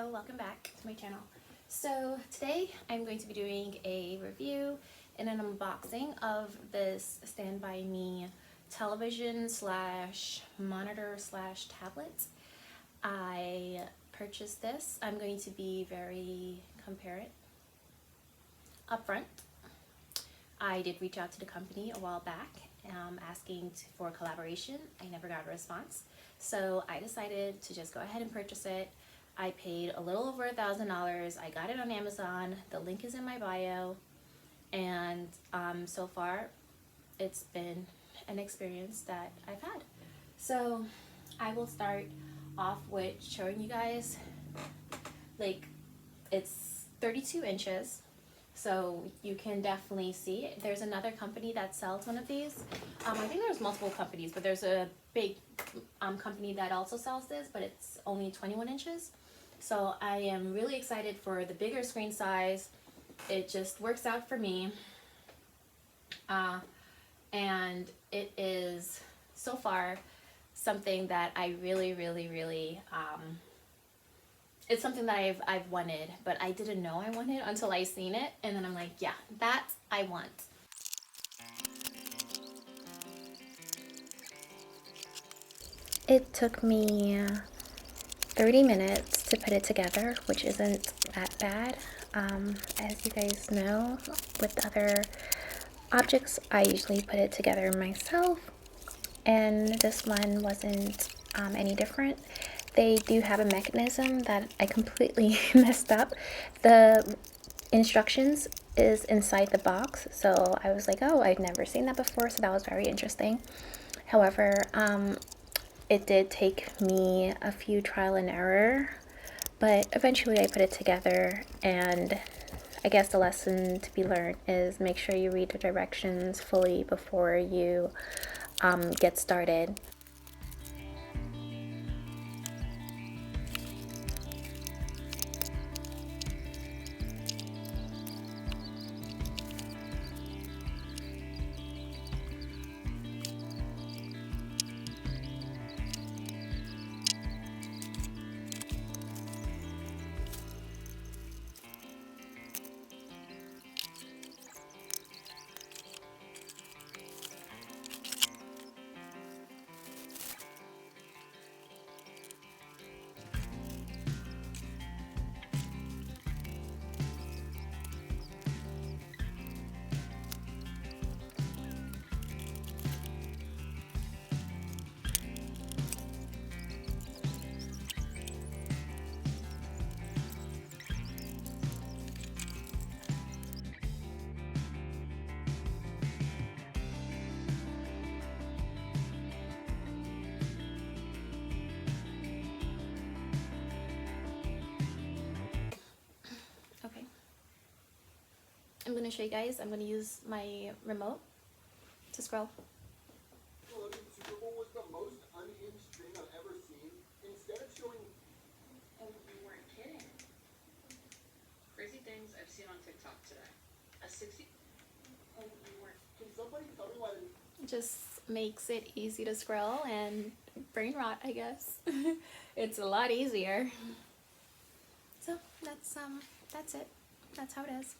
Hello, welcome back to my channel. So today I'm going to be doing a review and an unboxing of this Standbyme television slash monitor slash tablet. I purchased this. I'm going to be very transparent upfront. I did reach out to the company a while back asking for a collaboration. I never got a response. So I decided to just go ahead and purchase it. I paid a little over $1,000. I got it on Amazon. The link is in my bio. And so far, it's been an experience that I've had. So I will start off with showing you guys, like, it's 32 inches. So you can definitely see it. There's another company that sells one of these. I think there's multiple companies, but there's a big company that also sells this, but it's only 21 inches. So I am really excited for the bigger screen size. It just works out for me. And it is so far something that I really it's something that I've wanted, but I didn't know I wanted until I seen it, and then I'm like, yeah, that I want. It took me 30 minutes to put it together, which isn't that bad. As you guys know, with other objects, I usually put it together myself, and this one wasn't any different. They do have a mechanism that I completely messed up. The instructions is inside the box, so I was like, oh, I've never seen that before, so that was very interesting. However, it did take me a few trial and error, but eventually I put it together, and I guess the lesson to be learned is make sure you read the directions fully before you get started. Okay. I'm going to show you guys. I'm going to use my remote to scroll. Super Bowl was the most unhinged thing I've ever seen. Instead of showing... Oh, you weren't kidding. Crazy things I've seen on TikTok today. A 60... Oh, you weren't... Can somebody tell me why they... Just makes it easy to scroll and brain rot, I guess. It's a lot easier. So that's it. That's how it is.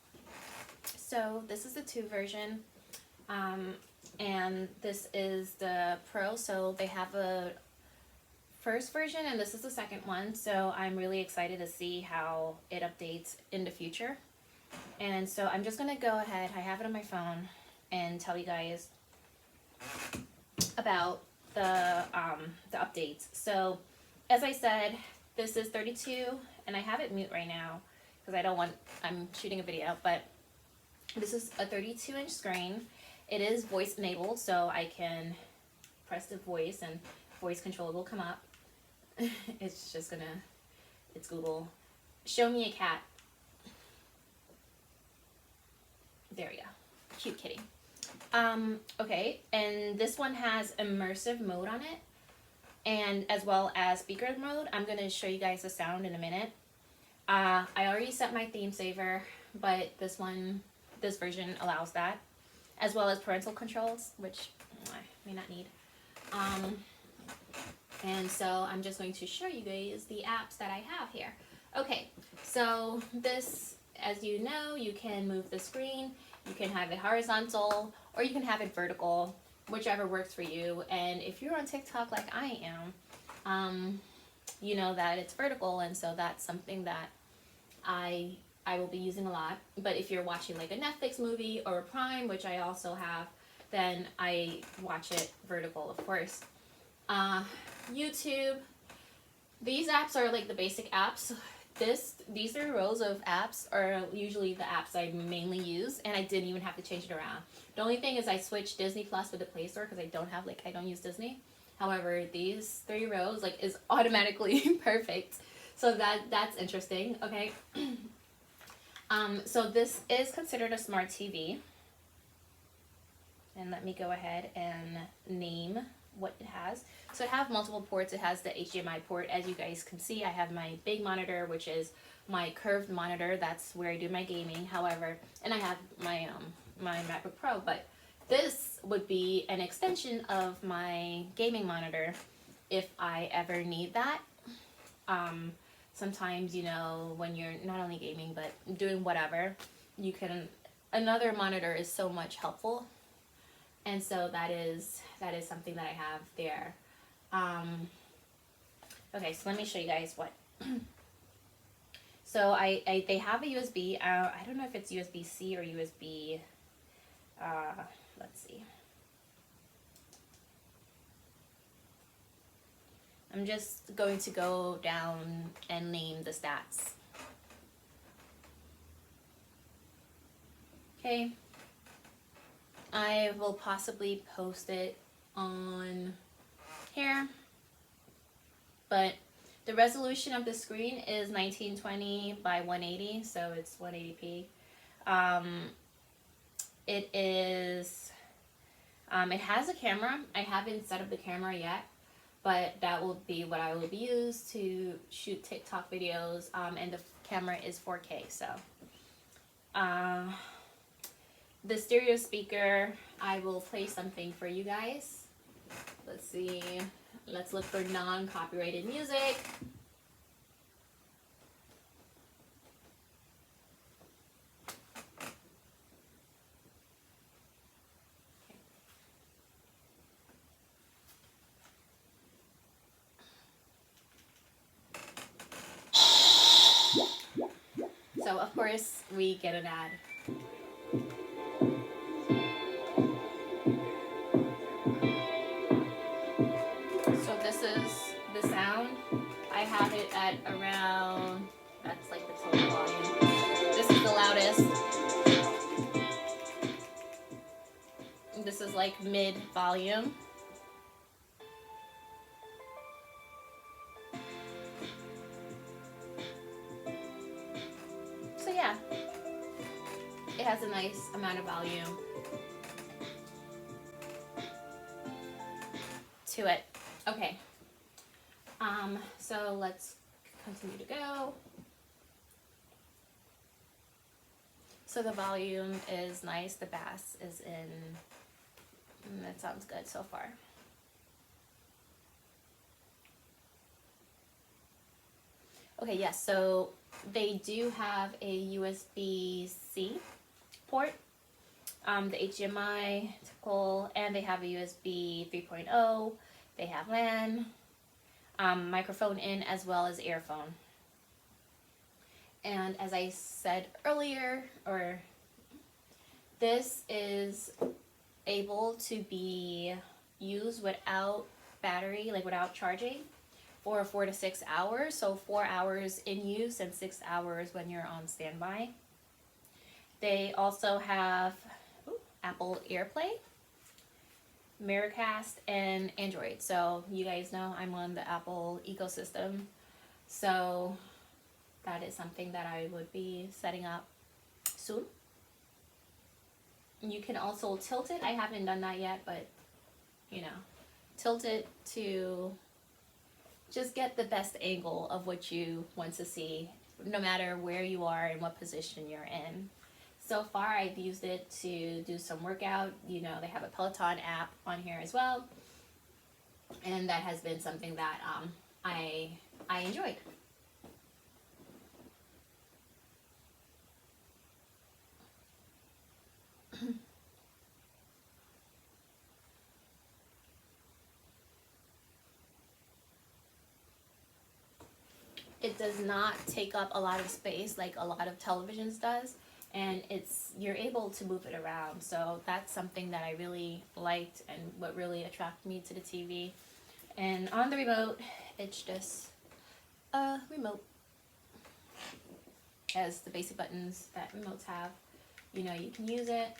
So this is the 2 version, and this is the Pro. So they have a first version, and this is the second one. So I'm really excited to see how it updates in the future. And so I'm just gonna go ahead. I have it on my phone, and tell you guys about the updates. So as I said, this is 32, and I have it mute right now because I'm shooting a video, but this is a 32-inch screen. It is voice enabled, so I can press the voice and voice control will come up. It's Google. Show me a cat. There we go. Cute kitty. Okay, and this one has immersive mode on it, and as well as speaker mode. I'm going to show you guys the sound in a minute. I already set my theme saver, but this version allows that, as well as parental controls, which I may not need. And so I'm just going to show you guys the apps that I have here. Okay, so this, as you know, you can move the screen, you can have it horizontal, or you can have it vertical, whichever works for you. And if you're on TikTok like I am, you know that it's vertical, and so that's something that I will be using a lot. But if you're watching like a Netflix movie or a Prime, which I also have, then I watch it vertical, of course. YouTube, these apps are like the basic apps. These 3 rows of apps are usually the apps I mainly use, and I didn't even have to change it around. The only thing is I switched Disney Plus with the Play Store because I don't use Disney. However, these 3 rows like is automatically perfect. So that's interesting. Okay. So this is considered a smart TV. And let me go ahead and name what it has. So it has multiple ports. It has the HDMI port. As you guys can see, I have my big monitor, which is my curved monitor. That's where I do my gaming. However, and I have my my MacBook Pro, but this would be an extension of my gaming monitor if I ever need that. Sometimes, you know, when you're not only gaming but doing whatever, you can, another monitor is so much helpful. And so that is something that I have there. Okay, so let me show you guys what. So they have a USB. I don't know if it's USB-C or USB. Let's see. I'm just going to go down and name the stats. Okay. I will possibly post it on here, but the resolution of the screen is 1920 by 180, so it's 180p. It is, it has a camera. I haven't set up the camera yet, but that will be what I will use to shoot TikTok videos, and the camera is 4K, so. The stereo speaker, I will play something for you guys. Let's see. Let's look for non-copyrighted music. So of course we get an ad. So this is the sound. I have it at around, that's like the total volume. This is the loudest. This is like mid volume. So yeah, it has a nice amount of volume to it. Okay. So let's continue to go. So the volume is nice. The bass is in. That sounds good so far. Okay, yes. So they do have a USB-C port. The HDMI, typical, and they have a USB 3.0. They have LAN, microphone in, as well as earphone. And as I said earlier, this is able to be used without battery, like without charging, for 4 to 6 hours. So 4 hours in use and 6 hours when you're on standby. They also have Apple AirPlay, Miracast, and Android. So you guys know I'm on the Apple ecosystem. So that is something that I would be setting up soon. You can also tilt it. I haven't done that yet, but you know, tilt it to just get the best angle of what you want to see, no matter where you are and what position you're in. So far, I've used it to do some workout. You know, they have a Peloton app on here as well, and that has been something that I enjoyed. it does not take up a lot of space like a lot of televisions does, and you're able to move it around. So that's something that I really liked and what really attracted me to the TV. And on the remote, it's just a remote, as the basic buttons that remotes have. You know, you can use it,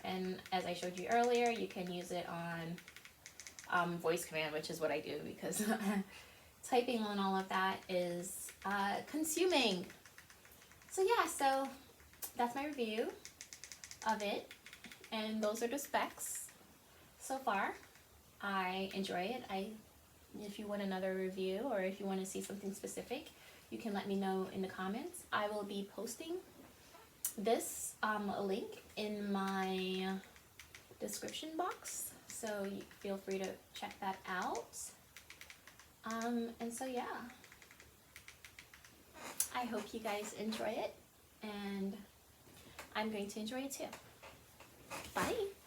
and as I showed you earlier, you can use it on voice command, which is what I do because typing on all of that is consuming. So yeah, so that's my review of it, and those are the specs so far. I enjoy it. If you want another review or if you want to see something specific, you can let me know in the comments. I will be posting this link in my description box, so you feel free to check that out. And so yeah, I hope you guys enjoy it, and I'm going to enjoy it too. Bye!